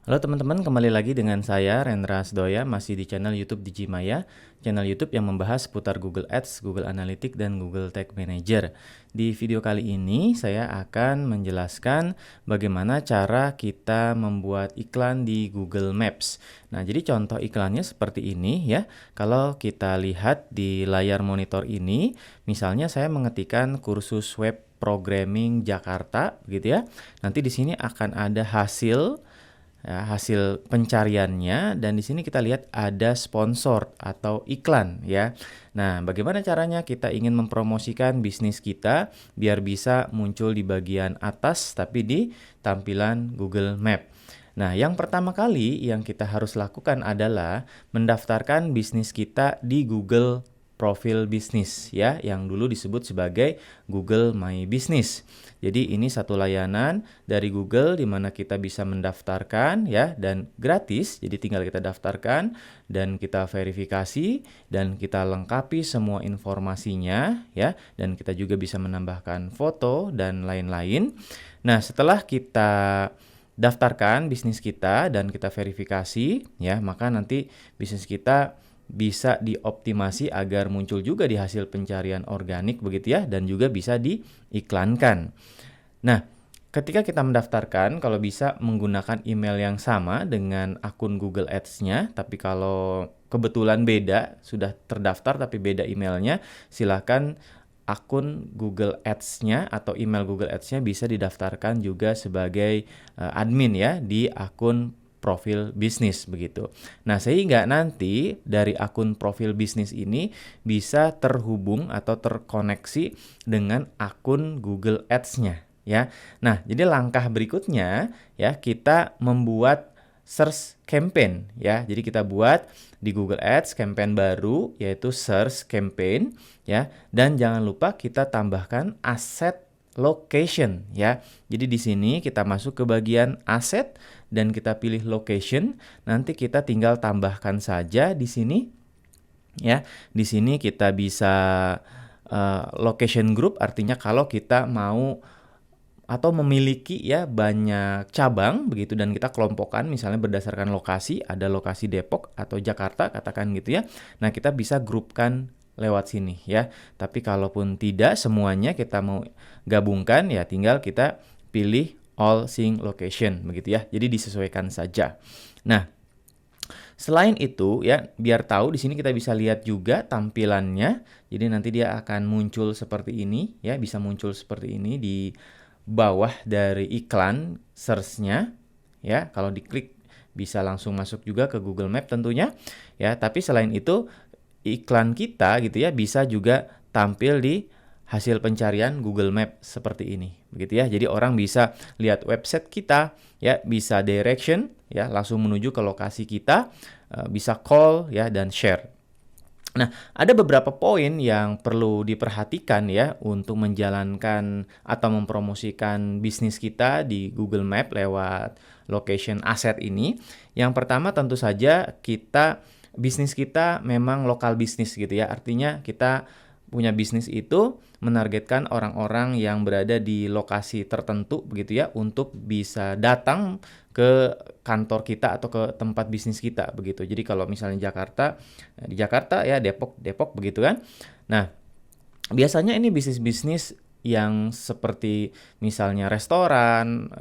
Halo teman-teman, kembali lagi dengan saya Rendra Asdoya, masih di channel YouTube Digimaya, channel YouTube yang membahas seputar Google Ads, Google Analytics, dan Google Tag Manager. Di video kali ini saya akan menjelaskan bagaimana cara kita membuat iklan di Google Maps. Nah, jadi contoh iklannya seperti ini ya. Kalau kita lihat di layar monitor ini, misalnya saya mengetikkan kursus web programming Jakarta gitu ya. Nanti di sini akan ada hasil pencariannya, dan di sini kita lihat ada sponsor atau iklan ya. Nah, bagaimana caranya kita ingin mempromosikan bisnis kita biar bisa muncul di bagian atas tapi di tampilan Google Map. Nah, yang pertama kali yang kita harus lakukan adalah mendaftarkan bisnis kita di Google Profil Bisnis ya, yang dulu disebut sebagai Google My Business. Jadi ini satu layanan dari Google di mana kita bisa mendaftarkan ya, dan gratis. Jadi tinggal kita daftarkan dan kita verifikasi dan kita lengkapi semua informasinya ya, dan kita juga bisa menambahkan foto dan lain-lain. Nah, setelah kita daftarkan bisnis kita dan kita verifikasi ya, maka nanti bisnis kita bisa dioptimasi agar muncul juga di hasil pencarian organik begitu ya, dan juga bisa diiklankan. Nah, ketika kita mendaftarkan, kalau bisa menggunakan email yang sama dengan akun Google Ads-nya, tapi kalau kebetulan beda, sudah terdaftar tapi beda emailnya, silakan akun Google Ads-nya atau email Google Ads-nya bisa didaftarkan juga sebagai admin ya di akun profil bisnis begitu. Nah, sehingga nanti dari akun profil bisnis ini bisa terhubung atau terkoneksi dengan akun Google Ads-nya ya. Nah, jadi langkah berikutnya ya, kita membuat search campaign ya. Jadi kita buat di Google Ads campaign baru yaitu search campaign ya, dan jangan lupa kita tambahkan aset location ya. Jadi di sini kita masuk ke bagian aset dan kita pilih location. Nanti kita tinggal tambahkan saja di sini ya. Di sini kita bisa location group, artinya kalau kita mau atau memiliki ya banyak cabang begitu dan kita kelompokkan misalnya berdasarkan lokasi, ada lokasi Depok atau Jakarta katakan gitu ya. Nah, kita bisa grupkan lewat sini ya. Tapi kalaupun tidak semuanya kita mau gabungkan ya, tinggal kita pilih all sync location begitu ya. Jadi disesuaikan saja. Nah, selain itu ya, biar tahu di sini kita bisa lihat juga tampilannya. Jadi nanti dia akan muncul seperti ini ya, bisa muncul seperti ini di bawah dari iklan search-nya ya. Kalau diklik bisa langsung masuk juga ke Google Map tentunya ya. Tapi selain itu iklan kita gitu ya bisa juga tampil di hasil pencarian Google Map seperti ini begitu ya. Jadi orang bisa lihat website kita ya, bisa direction ya langsung menuju ke lokasi kita, bisa call ya dan share. Nah, ada beberapa poin yang perlu diperhatikan ya untuk menjalankan atau mempromosikan bisnis kita di Google Map lewat location asset ini. Yang pertama tentu saja bisnis kita memang lokal bisnis gitu ya. Artinya kita punya bisnis itu menargetkan orang-orang yang berada di lokasi tertentu begitu ya, untuk bisa datang ke kantor kita atau ke tempat bisnis kita begitu. Jadi kalau misalnya Jakarta, di Jakarta ya, Depok begitu kan. Nah, biasanya ini bisnis-bisnis yang seperti misalnya restoran,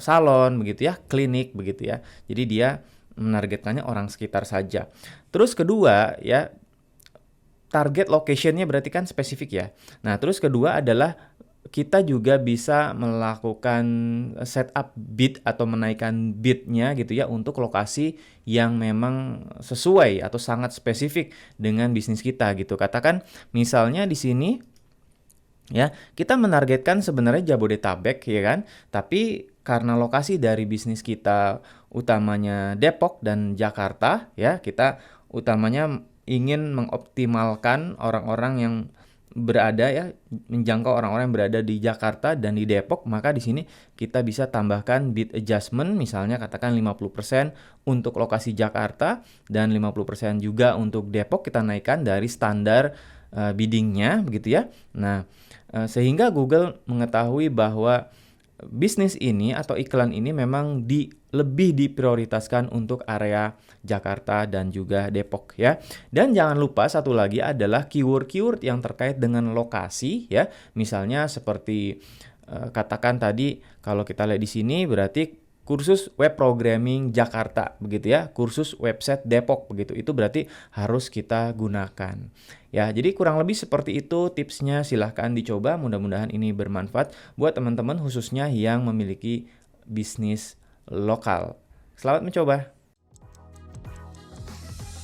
salon begitu ya, klinik begitu ya. Jadi dia menargetkannya orang sekitar saja. Terus kedua ya, target location-nya berarti kan spesifik ya. Nah, terus kedua adalah kita juga bisa melakukan setup bid atau menaikkan bidnya gitu ya untuk lokasi yang memang sesuai atau sangat spesifik dengan bisnis kita gitu. Katakan misalnya di sini ya, kita menargetkan sebenarnya Jabodetabek ya kan, tapi karena lokasi dari bisnis kita utamanya Depok dan Jakarta ya, kita utamanya ingin mengoptimalkan orang-orang yang berada ya, menjangkau orang-orang yang berada di Jakarta dan di Depok, maka di sini kita bisa tambahkan bid adjustment, misalnya katakan 50% untuk lokasi Jakarta dan 50% juga untuk Depok, kita naikkan dari standar biddingnya begitu ya. Nah, sehingga Google mengetahui bahwa bisnis ini atau iklan ini memang lebih diprioritaskan untuk area Jakarta dan juga Depok ya. Dan jangan lupa satu lagi adalah keyword-keyword yang terkait dengan lokasi ya. Misalnya seperti katakan tadi kalau kita lihat di sini berarti kursus web programming Jakarta begitu ya, kursus website Depok begitu. Itu berarti harus kita gunakan. Ya, jadi kurang lebih seperti itu tipsnya, silahkan dicoba, mudah-mudahan ini bermanfaat buat teman-teman khususnya yang memiliki bisnis lokal. Selamat mencoba.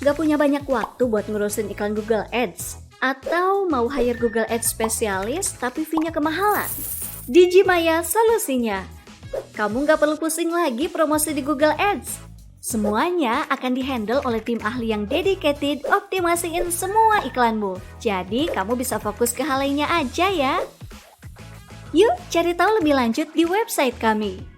Gak punya banyak waktu buat ngurusin iklan Google Ads? Atau mau hire Google Ads spesialis tapi fee-nya kemahalan? Digimaya solusinya. Kamu gak perlu pusing lagi promosi di Google Ads. Semuanya akan dihandle oleh tim ahli yang dedicated optimasiin semua iklanmu. Jadi kamu bisa fokus ke hal lainnya aja ya. Yuk cari tahu lebih lanjut di website kami